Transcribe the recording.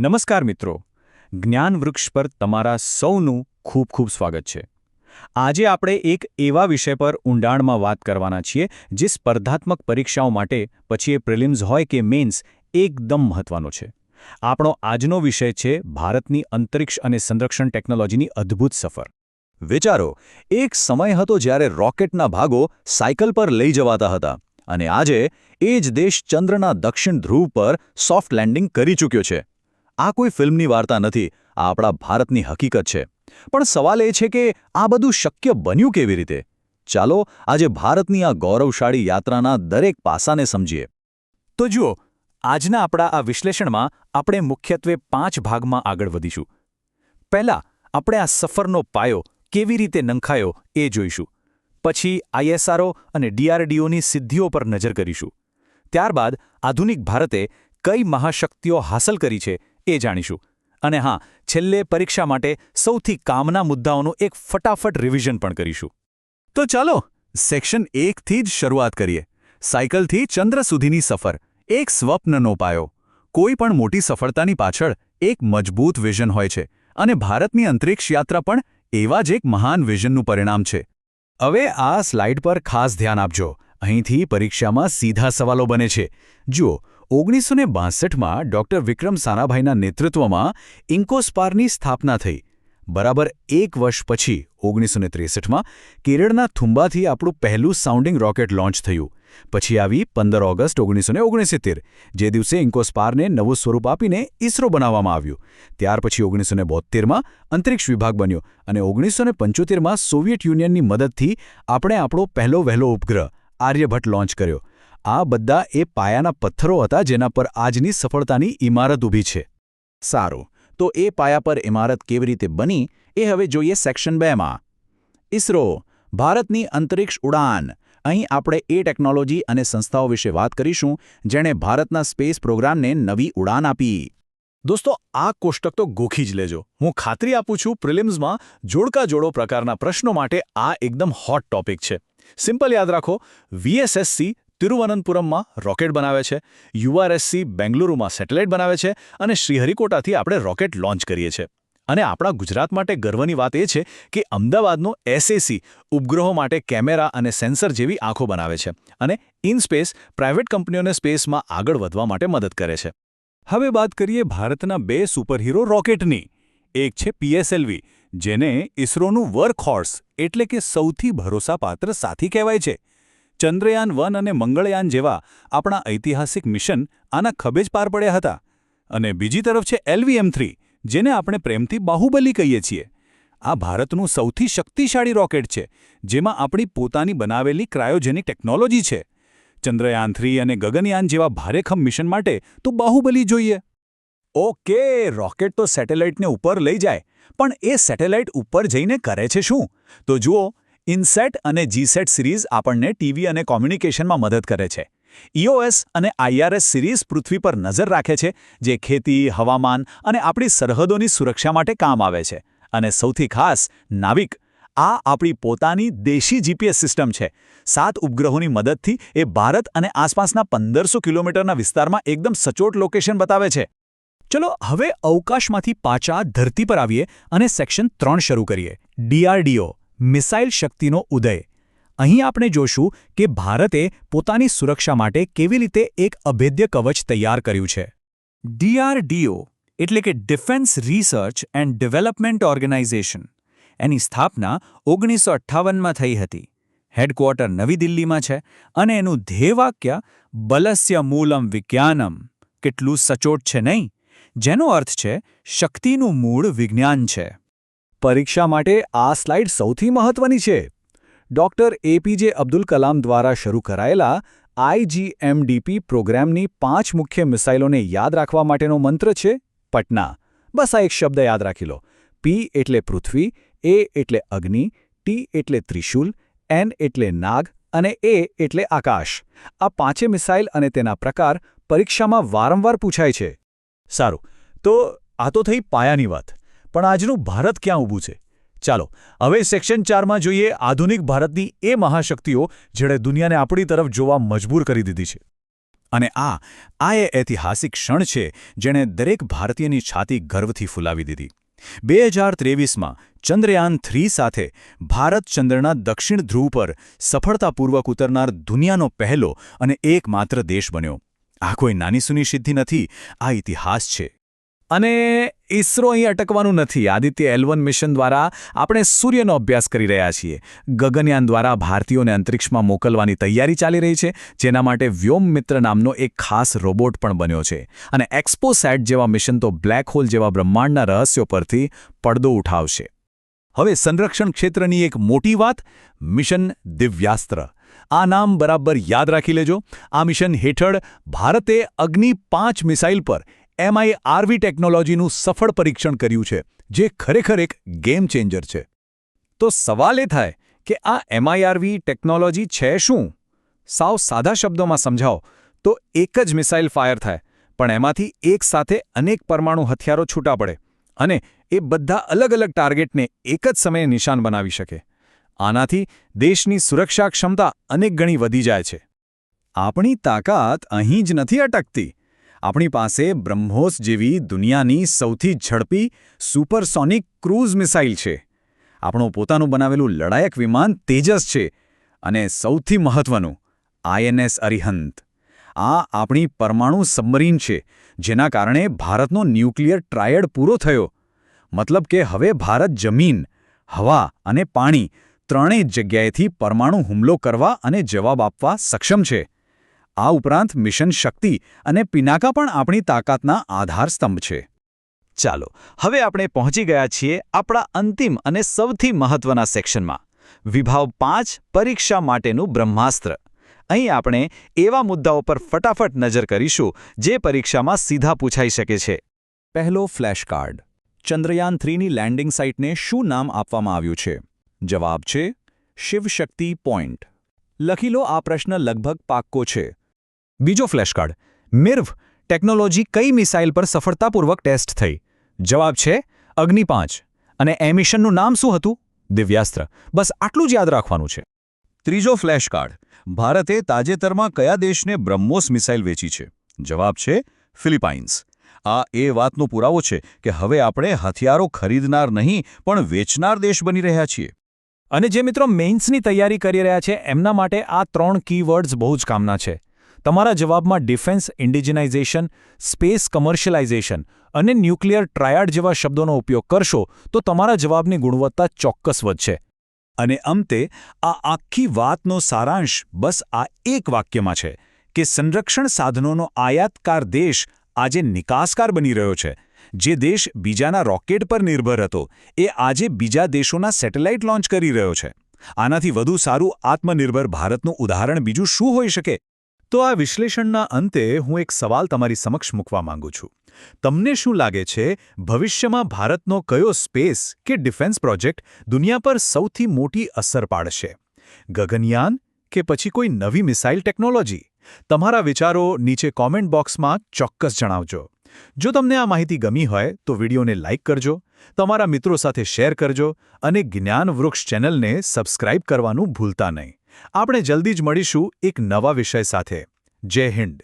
નમસ્કાર મિત્રો, જ્ઞાન વૃક્ષ પર તમારા સૌનું ખૂબ ખૂબ સ્વાગત છે. આજે આપણે એક એવા વિષય પર ઊંડાણમાં વાત કરવાના છીએ જે સ્પર્ધાત્મક પરીક્ષાઓ માટે, પછી એ પ્રિલિમ્સ હોય કે મેન્સ, એકદમ મહત્વનો છે. આપણો આજનો વિષય છે ભારતની અંતરિક્ષ અને સંરક્ષણ ટેકનોલોજીની અદ્ભુત સફર. વિચારો, એક સમય હતો જ્યારે રોકેટના ભાગો સાયકલ પર લઈ જવાતા હતા અને આજે એ જ દેશ ચંદ્રના દક્ષિણ ધ્રુવ પર સોફ્ટ લેન્ડિંગ કરી ચૂક્યો છે. આ કોઈ ફિલ્મની વાર્તા નથી, આ આપણા ભારતની હકીકત છે. પણ સવાલ એ છે કે આ બધું શક્ય બન્યું કેવી રીતે? ચાલો આજે ભારતની આ ગૌરવશાળી યાત્રાના દરેક પાસાને સમજીએ. તો જુઓ, આજના આપણા આ વિશ્લેષણમાં આપણે મુખ્યત્વે 5 ભાગમાં આગળ વધીશું. પહેલા આપણે આ સફરનો પાયો કેવી રીતે નંખાયો એ જોઈશું. પછી ISRO અને DRDOની સિદ્ધિઓ પર નજર કરીશું. ત્યારબાદ આધુનિક ભારતે કઈ મહાશક્તિઓ હાંસલ કરી છે એ જાણીશું. અને હા, છેલ્લે પરીક્ષા માટે સૌથી કામના મુદ્દાઓનું એક ફટાફટ રિવિઝન પણ કરીશું. તો ચાલો સેક્શન 1થી જ શરૂઆત કરીએ. સાયકલથી ચંદ્ર સુધીની સફર, એક સ્વપ્નનો પાયો. કોઈ પણ મોટી સફળતાની પાછળ એક મજબૂત વિઝન હોય છે અને ભારતની અંતરિક્ષ યાત્રા પણ એવા જ એક મહાન વિઝનનું પરિણામ છે. હવે આ સ્લાઇડ પર ખાસ ધ્યાન આપજો. અહીંથી પરીક્ષામાં સીધા સવાલો બને છે. જુઓ, 1962માં ડૉક્ટર વિક્રમ સારાભાઈના નેતૃત્વમાં ઇન્કોસ્પારની સ્થાપના થઈ. બરાબર 1 વર્ષ પછી 1963માં કેરળના થુમ્બાથી આપણું પહેલું સાઉન્ડિંગ રોકેટ લોન્ચ થયું. પછી આવી 15 ઓગસ્ટ 1969, જે દિવસે ઇન્કોસ્પારને નવું સ્વરૂપ આપીને ઇસરો બનાવવામાં આવ્યું. ત્યાર પછી 1972માં અંતરિક્ષ વિભાગ બન્યો અને 1975માં સોવિયત યુનિયનની મદદથી આપણે આપણો પહેલો વહેલો ઉપગ્રહ આર્યભટ્ટ લોન્ચ કર્યો. આ બધા એ પાયાના પથ્થરો હતા જેના પર આજની સફળતાની ઇમારત ઊભી છે. સારું, તો એ પાયા પર ઇમારત કેવી રીતે બની એ હવે જોઈએ સેક્શન 2માં. ઇસરો, ભારતની અંતરિક્ષ ઉડાન. અહીં આપણે એ ટેકનોલોજી અને સંસ્થાઓ વિશે વાત કરીશું જેણે ભારતના સ્પેસ પ્રોગ્રામને નવી ઉડાન આપી. દોસ્તો, આ કોષ્ટક તો ગોખી જ લેજો. હું ખાતરી આપું છું પ્રિલિમ્સમાં જોડકા-જોડો પ્રકારના પ્રશ્નો માટે આ એકદમ હોટ ટોપિક છે. સિમ્પલ યાદ રાખો, VSSC તિરુવનંતપુરમમાં રોકેટ બનાવે છે, URSC બેંગલુરુમાં સેટેલાઇટ બનાવે છે અને શ્રીહરિકોટાથી આપણે રોકેટ લોન્ચ કરીએ છીએ. અને આપણા ગુજરાત માટે ગર્વની વાત એ છે કે અમદાવાદનો SAC ઉપગ્રહો માટે કેમેરા અને સેન્સર જેવી આંખો બનાવે છે અને ઇનસ્પેસ પ્રાઇવેટ કંપનીઓને સ્પેસમાં આગળ વધવા માટે મદદ કરે છે. હવે વાત કરીએ ભારતના 2 સુપરહીરો રોકેટની. એક છે PSLV, જેને ઇસરોનું વર્કહોર્સ એટલે કે સૌથી ભરોસાપાત્ર સાથી કહેવાય છે. ચંદ્રયાન 1 અને મંગળયાન જેવા આપણા ઐતિહાસિક મિશન આના ખભે જ પાર પડ્યા હતા. અને બીજી તરફ છે LVM-3, જેને આપણે પ્રેમથી બાહુબલી કહીએ છીએ. આ ભારતનું સૌથી શક્તિશાળી રોકેટ છે, જેમાં આપણી પોતાની બનાવેલી ક્રાયોજેનિક ટેકનોલોજી છે. ચંદ્રયાન 3 અને ગગનયાન જેવા ભારેખમ મિશન માટે તો બાહુબલી જોઈએ. ઓકે, રોકેટ તો સેટેલાઇટને ઉપર લઈ જાય, પણ એ સેટેલાઇટ ઉપર જઈને કરે છે શું? તો જુઓ, ઇનસેટ અને GSAT સિરીઝ આપણને ટીવી અને કોમ્યુનિકેશનમાં મદદ કરે છે. EOS અને IRS સિરીઝ પૃથ્વી પર નજર રાખે છે, જે ખેતી, હવામાન અને આપણી સરહદોની સુરક્ષા માટે કામ આવે છે. અને સૌથી ખાસ, નાવિક. આ આપણી પોતાની દેશી GPS સિસ્ટમ છે. 7 ઉપગ્રહોની મદદથી એ ભારત અને આસપાસના 1500 કિલોમીટરના વિસ્તારમાં એકદમ સચોટ લોકેશન બતાવે છે. ચલો હવે અવકાશમાંથી પાછા ધરતી પર આવીએ અને સેક્શન 3 શરૂ કરીએ. DRDO, મિસાઇલ શક્તિનો ઉદય. અહીં આપણે જોશું કે ભારતે પોતાની સુરક્ષા માટે કેવી રીતે એક અભેદ્ય કવચ તૈયાર કર્યું છે. DRDO એટલે કે defence research and development organisation. એની સ્થાપના 1958માં થઈ હતી. હેડક્વાર્ટર નવી દિલ્હીમાં છે અને એનું ધ્યેયવાક્ય બલસ્ય મૂલમ વિજ્ઞાનમ. કેટલું સચોટ છે નહીં? જેનો અર્થ છે શક્તિનું મૂળ વિજ્ઞાન છે. પરીક્ષા માટે આ સ્લાઇડ સૌથી મહત્વની છે. ડૉક્ટર APJ અબ્દુલ કલામ દ્વારા શરૂ કરાયેલા IGMDP પ્રોગ્રામની 5 મુખ્ય મિસાઇલોને યાદ રાખવા માટેનો મંત્ર છે પટના. બસ આ એક શબ્દ યાદ રાખી લો. P એટલે પૃથ્વી, A એટલે અગ્નિ, T એટલે ત્રિશૂલ, N એટલે નાગ અને A એટલે આકાશ. આ 5 મિસાઇલ અને તેના પ્રકાર પરીક્ષામાં વારંવાર પૂછાય છે. સારું, તો આ તો થઈ પાયાની વાત. પણ આજનું ભારત ક્યાં ઊભું છે? ચાલો હવે સેક્શન 4માં જોઈએ આધુનિક ભારતની એ મહાશક્તિઓ જેણે દુનિયાને આપણી તરફ જોવા મજબૂર કરી દીધી છે. અને આ એ ઐતિહાસિક ક્ષણ છે જેણે દરેક ભારતીયની છાતી ગર્વથી ફૂલાવી દીધી 2023માં ચંદ્રયાન-3 સાથે ભારત ચંદ્રના દક્ષિણ ધ્રુવ પર સફળતાપૂર્વક ઉતરનાર દુનિયાનો પહેલો અને એકમાત્ર દેશ બન્યો. આ કોઈ નાનીસૂની સિદ્ધિ નથી, આ ઇતિહાસ છે. અને ઇસરો અહીં અટકવાનું નથી. આદિત્ય L1 મિશન દ્વારા આપણે સૂર્યનો અભ્યાસ કરી રહ્યા છીએ. ગગનયાન દ્વારા ભારતીયોને અંતરિક્ષમાં મોકલવાની તૈયારી ચાલી રહી છે, જેના માટે વ્યોમમિત્ર નામનો એક ખાસ રોબોટ પણ બન્યો છે. અને એક્સપોસેટ જેવા મિશન તો બ્લેક હોલ જેવા બ્રહ્માંડના રહસ્યો પરથી પડદો ઉઠાવશે. હવે સંરક્ષણ ક્ષેત્રની એક મોટી વાત, મિશન દિવ્યાસ્ત્ર. આ નામ બરાબર યાદ રાખી લેજો. આ મિશન હેઠળ ભારતે અગ્નિ 5 મિસાઇલ પર MIRV ટેકનોલોજીનું સફળ પરીક્ષણ કર્યું છે, જે ખરેખર એક ગેમ ચેન્જર છે. તો સવાલ એ થાય કે આ MIRV ટેકનોલોજી છે શું? સાવ સાદા શબ્દોમાં સમજાવો તો એક જ મિસાઇલ ફાયર થાય, પણ એમાંથી એક સાથે અનેક પરમાણુ હથિયારો છૂટા પડે અને એ બધા અલગ અલગ ટાર્ગેટને એક જ સમયે નિશાન બનાવી શકે. આનાથી દેશની સુરક્ષા ક્ષમતા અનેક ગણી વધી જાય છે. આપણી તાકાત અહીં જ નથી અટકતી. આપણી પાસે બ્રહ્મોસ જેવી દુનિયાની સૌથી ઝડપી સુપરસોનિક ક્રૂઝ મિસાઇલ છે. આપણું પોતાનું બનાવેલું લડાયક વિમાન તેજસ છે. અને સૌથી મહત્વનું INS અરિહંત. આ આપણી પરમાણુ સબમરીન છે, જેના કારણે ભારતનો ન્યુક્લિયર ટ્રાયડ પૂરો થયો. મતલબ કે હવે ભારત જમીન, હવા અને પાણી ત્રણેય જગ્યાએથી પરમાણુ હુમલો કરવા અને જવાબ આપવા સક્ષમ છે. આ ઉપરાંત મિશન શક્તિ અને પિનાકા પણ આપણી તાકાતના આધારસ્તંભ છે. ચાલો, હવે આપણે પહોંચી ગયા છીએ આપણા અંતિમ અને સૌથી મહત્વના સેક્શનમાં. વિભાગ 5 પરીક્ષા માટેનું બ્રહ્માસ્ત્ર. અહીં આપણે એવા મુદ્દાઓ પર ફટાફટ નજર કરીશું જે પરીક્ષામાં સીધા પૂછાઈ શકે છે. પહેલો ફ્લેશ કાર્ડ. ચંદ્રયાન-3ની લેન્ડિંગ સાઇટને શું નામ આપવામાં આવ્યું છે? જવાબ છે શિવશક્તિ પોઈન્ટ. લખી લો, આ પ્રશ્ન લગભગ પાક્કો છે. બીજો ફ્લેશ કાર્ડ. મિર્વ ટેકનોલોજી કઈ મિસાઇલ પર સફળતાપૂર્વક ટેસ્ટ થઈ? જવાબ છે અગ્નિ 5. અને એ મિશનનું નામ શું હતું? દિવ્યાસ્ત્ર. બસ આટલું જ યાદ રાખવાનું છે. ત્રીજો ફ્લેશ કાર્ડ. ભારતે તાજેતરમાં કયા દેશને બ્રહ્મોસ મિસાઇલ વેચી છે? જવાબ છે ફિલિપાઇન્સ. આ એ વાતનો પુરાવો છે કે હવે આપણે હથિયારો ખરીદનાર નહીં પણ વેચનાર દેશ બની રહ્યા છીએ. અને જે મિત્રો મેઇન્સની તૈયારી કરી રહ્યા છે એમના માટે આ 3 કીવર્ડ્સ બહુ જ કામના છે. તમારા જવાબમાં ડિફેન્સ ઇન્ડિજિનાઇઝેશન, સ્પેસ કમર્શિયલાઇઝેશન અને ન્યુક્લિયર ટ્રાયડ જેવા શબ્દોનો ઉપયોગ કરશો તો તમારા જવાબની ગુણવત્તા ચોક્કસ વધશે. અને અંતે આ આખી વાતનો સારાંશ બસ આ એક વાક્યમાં છે કે સંરક્ષણ સાધનોનો આયાતકાર દેશ આજે નિકાસકાર બની રહ્યો છે. જે દેશ બીજાના રોકેટ પર નિર્ભર હતો એ આજે બીજા દેશોના સેટેલાઇટ લોન્ચ કરી રહ્યો છે. આનાથી વધુ સારું આત્મનિર્ભર ભારતનું ઉદાહરણ બીજું શું હોઈ શકે? તો આ વિશ્લેષણના અંતે હું એક સવાલ તમારી સમક્ષ મૂકવા માંગુ છું. તમને શું લાગે છે, ભવિષ્યમાં ભારતનો કયો સ્પેસ કે ડિફેન્સ પ્રોજેક્ટ દુનિયા પર સૌથી મોટી અસર પાડશે? ગગનયાન કે પછી કોઈ નવી મિસાઇલ ટેકનોલોજી? તમારા વિચારો નીચે કોમેન્ટ બોક્સમાં ચોક્કસ જણાવજો. જો તમને આ માહિતી ગમી હોય તો વિડીયોને લાઇક કરજો, તમારા મિત્રો સાથે શેર કરજો અને જ્ઞાન વૃક્ષ ચેનલને સબસ્ક્રાઇબ કરવાનું ભૂલતા નહીં. આપણે જલ્દી જ મળીશું એક નવા વિષય સાથે. જય હિન્દ.